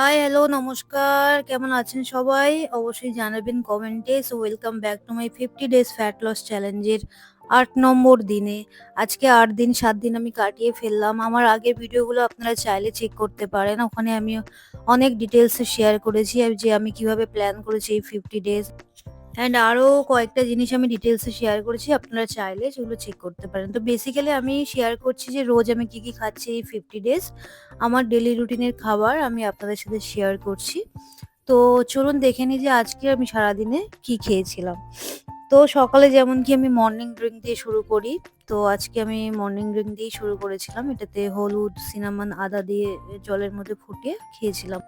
High, hello, নমস্কার। কেমন আছেন সবাই? অবশ্যই জানাবেন কমেন্টে। So welcome back to my 50 days fat loss চ্যালেঞ্জের ৮ নম্বর দিনে। আজকে ৮ দিন ৭ দিন আমি কাটিয়ে ফেললাম। আমার আগের ভিডিওগুলো আপনারা চাইলে চেক করতে পারেন। ওখানে আমি অনেক ডিটেইলসে শেয়ার করেছি যে আমি কিভাবে প্ল্যান করেছি এই 50 ডেজ। অ্যান্ড আরও কয়েকটা জিনিস আমি ডিটেইলসে শেয়ার করেছি। আপনারা চাইলে সেগুলো চেক করতে পারেন। তো বেসিক্যালি আমি শেয়ার করছি যে রোজ আমি কি খাচ্ছি এই 50 ডেজ। আমার ডেইলি রুটিনের খাবার আমি আপনাদের সাথে শেয়ার করছি। তো চলুন দেখে নিই যে আজকে আমি সারাদিনে কি খেয়েছিলাম। তো সকালে যেমন কি আমি মর্নিং ড্রিঙ্ক দিয়ে শুরু করি। তো আজকে আমি মর্নিং ড্রিঙ্ক দিয়েই শুরু করেছিলাম। এটাতে হলুদ, সিনামন, আদা দিয়ে জলের মধ্যে ফুটিয়ে খেয়েছিলাম।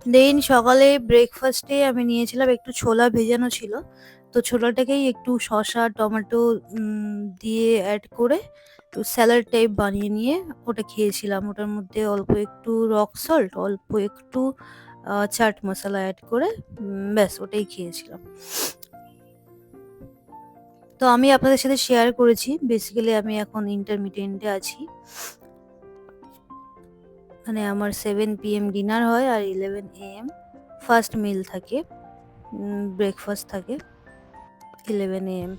দেন সকালে ব্রেকফাস্টে আমি নিয়েছিলাম একটু ছোলা ভেজানো ছিল। তো ছোলাটাকেই একটু শসা, টমেটো দিয়ে অ্যাড করে একটু স্যালাড টাইপ বানিয়ে নিয়ে ওটা খেয়েছিলাম। ওটার মধ্যে অল্প একটু রক সল্ট, অল্প একটু চাট মশলা অ্যাড করে ব্যাস ওটাই খেয়েছিলাম। তো আমি আপনাদের সাথে শেয়ার করেছি বেসিক্যালি আমি এখন ইন্টারমিডিয়েন্টে আছি। মানে আমার 7 PM ডিনার হয় আর 11 AM ফার্স্ট মিল থাকে, ব্রেকফাস্ট থাকে 11 AM।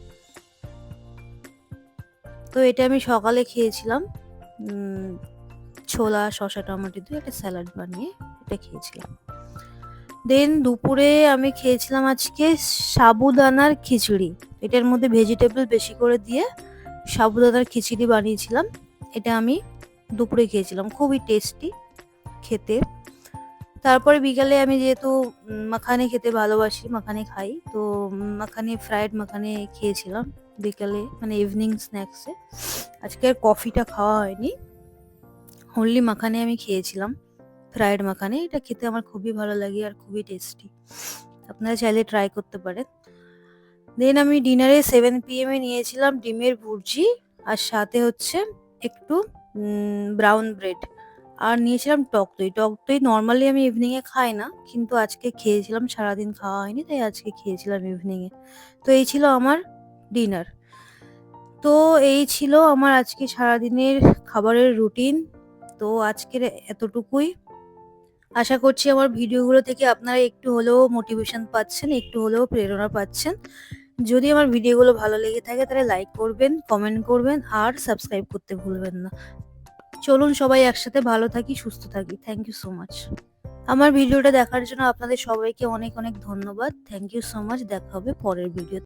তো এটা আমি সকালে খেয়েছিলাম ছোলা, শসা, টমেটো দিয়ে একটা স্যালাড বানিয়ে এটা খেয়েছিলাম। দেন দুপুরে আমি খেয়েছিলাম আজকে সাবুদানার খিচুড়ি। এটার মধ্যে ভেজিটেবল বেশি করে দিয়ে সাবুদানার খিচুড়ি বানিয়েছিলাম। এটা আমি দুপুরে খেয়েছিলাম, খুবই টেস্টি খেতে। তারপরে বিকালে আমি যেহেতু মাখানে খেতে ভালোবাসি, মাখানে খাই, তো মাখানে ফ্রাইড মাখানে খেয়েছিলাম বিকালে, মানে ইভিনিং স্ন্যাক্সে। আজকে আর কফিটা খাওয়া হয়নি, অনলি মাখানে আমি খেয়েছিলাম, ফ্রাইড মাখানে। এটা খেতে আমার খুবই ভালো লাগে আর খুবই টেস্টি, আপনারা চাইলে ট্রাই করতে পারেন। দেন আমি ডিনারে 7 PM নিয়েছিলাম ডিমের ভুর্জি আর সাথে হচ্ছে একটু ব্রাউন ব্রেড আর নিয়েছিলাম টক দই। টক দই নর্মালি আমি ইভিনিংয়ে খাই না, কিন্তু আজকে খেয়েছিলাম, সারাদিন খাওয়া হয়নি তাই আজকে খেয়েছিলাম ইভিনিংয়ে। তো এই ছিল আমার ডিনার। তো এই ছিল আমার আজকে সারাদিনের খাবারের রুটিন। তো আজকের এতটুকুই। আশা করছি আমার ভিডিওগুলো থেকে আপনারা একটু হলেও মোটিভেশন পাচ্ছেন, একটু হলেও প্রেরণা পাচ্ছেন। যদি আমার ভিডিওগুলো ভালো লেগে থাকে তাহলে লাইক করবেন, কমেন্ট করবেন আর সাবস্ক্রাইব করতে ভুলবেন না। চলুন সবাই একসাথে ভালো থাকি, সুস্থ থাকি। Thank you so much. আমার ভিডিওটা দেখার জন্য আপনাদের সবাইকে অনেক অনেক ধন্যবাদ। Thank you so much. দেখা হবে পরের ভিডিও।